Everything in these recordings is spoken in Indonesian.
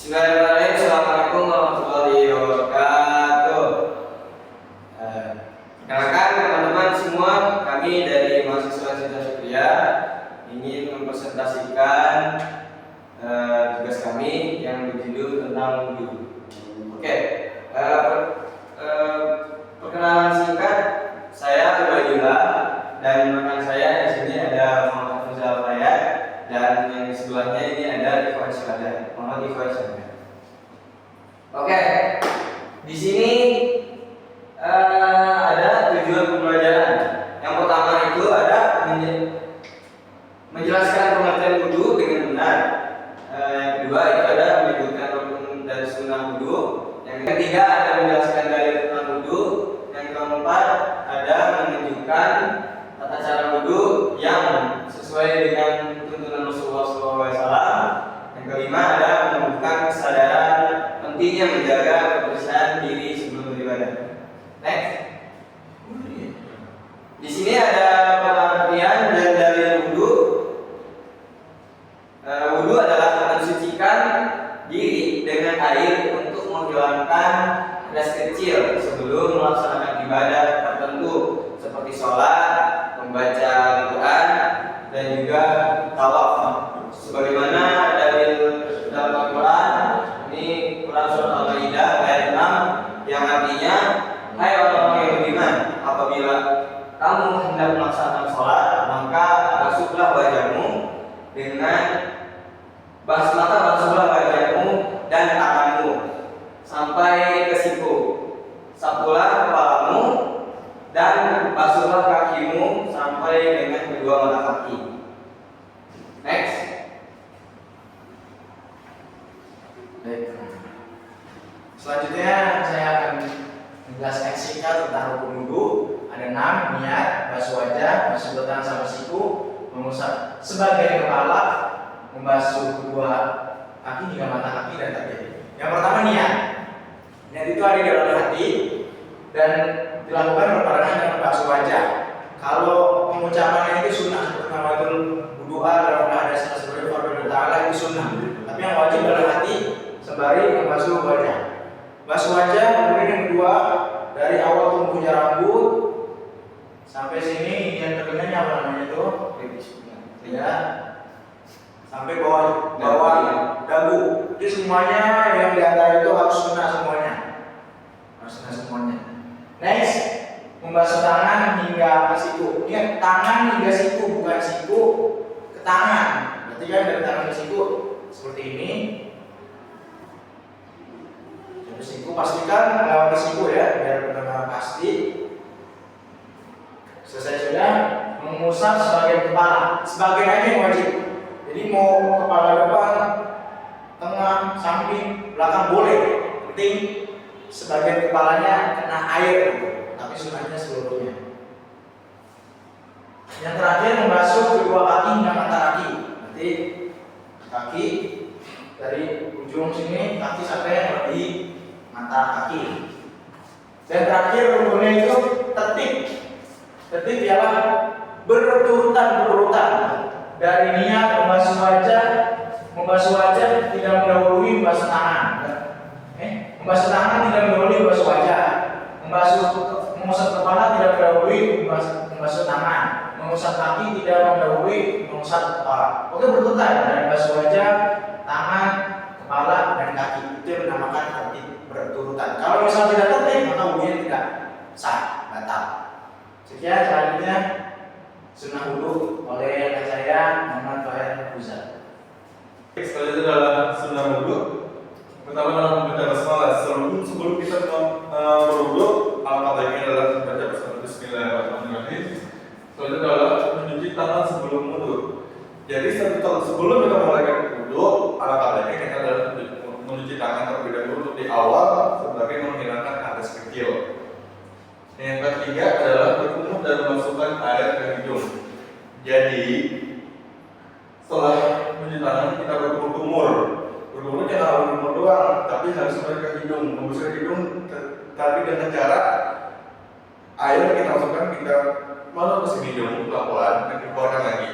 Bismillahirrahmanirrahim. Assalamualaikum warahmatullahi wabarakatuh. Perkenalkan teman-teman semua, kami dari mahasiswa Sinta Syukriya ingin mempresentasikan tugas kami yang berjudul tentang wudhu. Oke, perkenalan singkat, saya Ubaidillah dan rekan saya di sini ada Muhammad Fuzal Rayat dan yang sebelahnya ini ada Ikhwan Syahada, Muhammad Ikhwan Syahada. Oke, di sini ada tujuan pembelajaran. Yang pertama itu ada menjelaskan pengertian wudhu dengan benar. Yang kedua itu ada menyebutkan rukun dan sunnah wudhu. Yang ketiga ada menjelaskan dalil tentang wudhu. Yang keempat ada menunjukkan tata cara wudhu yang sesuai dengan tuntunan Rasulullah SAW. Yang kelima ada menunjukkan kesadaran pentingnya menjaga kebersihan diri sebelum beribadah. Next. Di sini ada pengertian dan dalil wudhu. Wudhu adalah mensucikan diri dengan air untuk menghilangkan hadas kecil sebelum melaksanakan ibadah tertentu seperti sholat, membaca Al-Quran, dan juga tawaf. Sebagaimana dalil dalam Al-Quran, ini Quran surat Al-Maidah ayat 6 yang artinya, hai orang-orang yang beriman, apabila kamu hendak melaksanakan sholat, maka basuhlah wajahmu dengan basuhlah wajahmu dan tanganmu sampai ke siku, sapulah kepalamu dan basuhlah kakimu sampai dengan kedua mata kaki. Next. Selanjutnya saya akan menjelaskan singkat tentang rukun wudhu. Ada 6: niat, basuh wajah, basuh tangan sampai siku, mengusap sebagian kepala, membasuh kedua kaki hingga mata kaki dan kaki. Yang pertama niat. Niat itu ada di dalam hati dan dilakukan berbarengan dengan basuh wajah. Kalau pengucapannya itu sunnah seperti nawatul berdoa dalam ada sebagai fardu ta'ala itu sunnah. Tapi yang wajib dalam hati sembari membasuh wajah. Basuh wajah, kemudian yang kedua dari awal tumbuhnya rambut sampai sini yang terkenalnya apa namanya itu? Ya, sampai bawah dagu. Jadi semuanya yang di antara itu harus sunnah semuanya. Harus sunnah semuanya. Next, membasuh tangan hingga ke siku. Ingat, tangan hingga siku, bukan siku ke tangan. Berarti kan dari tangan ke siku seperti ini. Jadi siku pastikan melewati siku ya, biar benar-benar pasti. Selesai sudah, mengusap sebagian kepala. Sebagian aja yang wajib. Jadi mau kepala depan, tengah, samping, belakang boleh. Penting sebagian kepalanya kena air, tapi sunnahnya seluruhnya. Yang terakhir membasuh kedua kaki hingga mata kaki. Nanti kaki dari ujung sini, kaki sampai di mata kaki. Dan terakhir rukunnya itu tertib. Tertib ialah berurutan dari niat membasuh wajah tidak mendahului membasuh tangan. Membasuh tangan tidak mendahului membasuh wajah. Mengusap kepala tidak mendahului membasuh tangan. Mengusap kaki tidak mendahului mengusap kepala. Oke, berurutan dari membasuh wajah, tangan, kepala, dan kaki. Itu yang dinamakan tertib berurutan. Kalau misalnya tidak tertib, maka wudhunya tidak sah, batal. Sekian selanjutnya sunnah wudhu oleh rekan saya Muhammad Fahir Fuzal. Selanjutnya adalah sunnah wudhu. Pertama adalah membaca basmalah. Sebelum kita berwudhu, alangkah baiknya adalah membaca basmalah Bismillahirrahmanirrahim. Selanjutnya adalah mencuci tangan sebelum wudhu. Jadi sebelum kita memulai wudhu, alangkah baiknya kita adalah mencuci tangan terlebih dahulu untuk di awal sebagai menghilangkan hadas kecil. Yang ketiga adalah berkumur dan memasukkan air ke hidung. Jadi setelah mencuci tangan kita berkumur. Berkumur jangan berkumur doang, tapi harus sampai ke hidung. Membusuk hidung, tapi dengan cara air kita masukkan, kita masuk ke hidung pelan-pelan dan dikeluarkan lagi.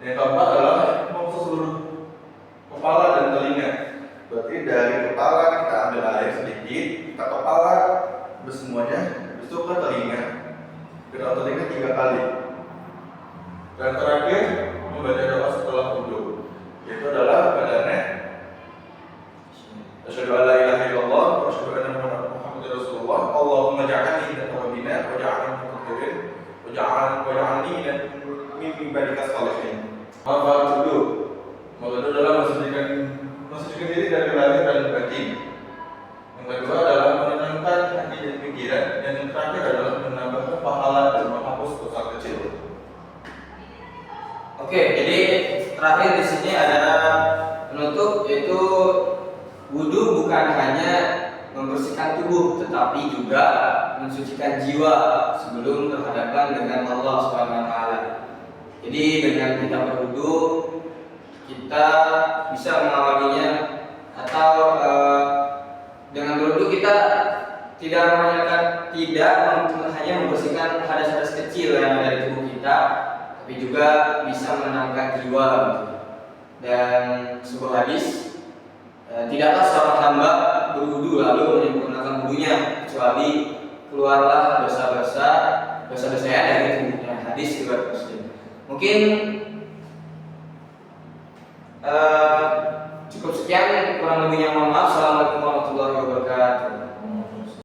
Yang keempat adalah membasuh seluruh kepala dan telinga. yaitu wudhu bukan hanya membersihkan tubuh, tetapi juga mensucikan jiwa sebelum berhadapan dengan Allah Subhanahu wa taala. Jadi dengan kita berwudhu, kita bisa mengawalinya, atau dengan berwudhu kita tidak hanya membersihkan hadas-hadas kecil yang ada di tubuh kita, tapi juga bisa menenangkan jiwa. Dan sebuah hadis, tidaklah seorang hamba berwudu lalu menyempurnakan wudunya kecuali keluarlah dosa-dosanya dari tubuhnya. Hadis riwayat Muslim. Mungkin cukup sekian, kurang lebihnya mohon maaf. Assalamualaikum warahmatullahi wabarakatuh.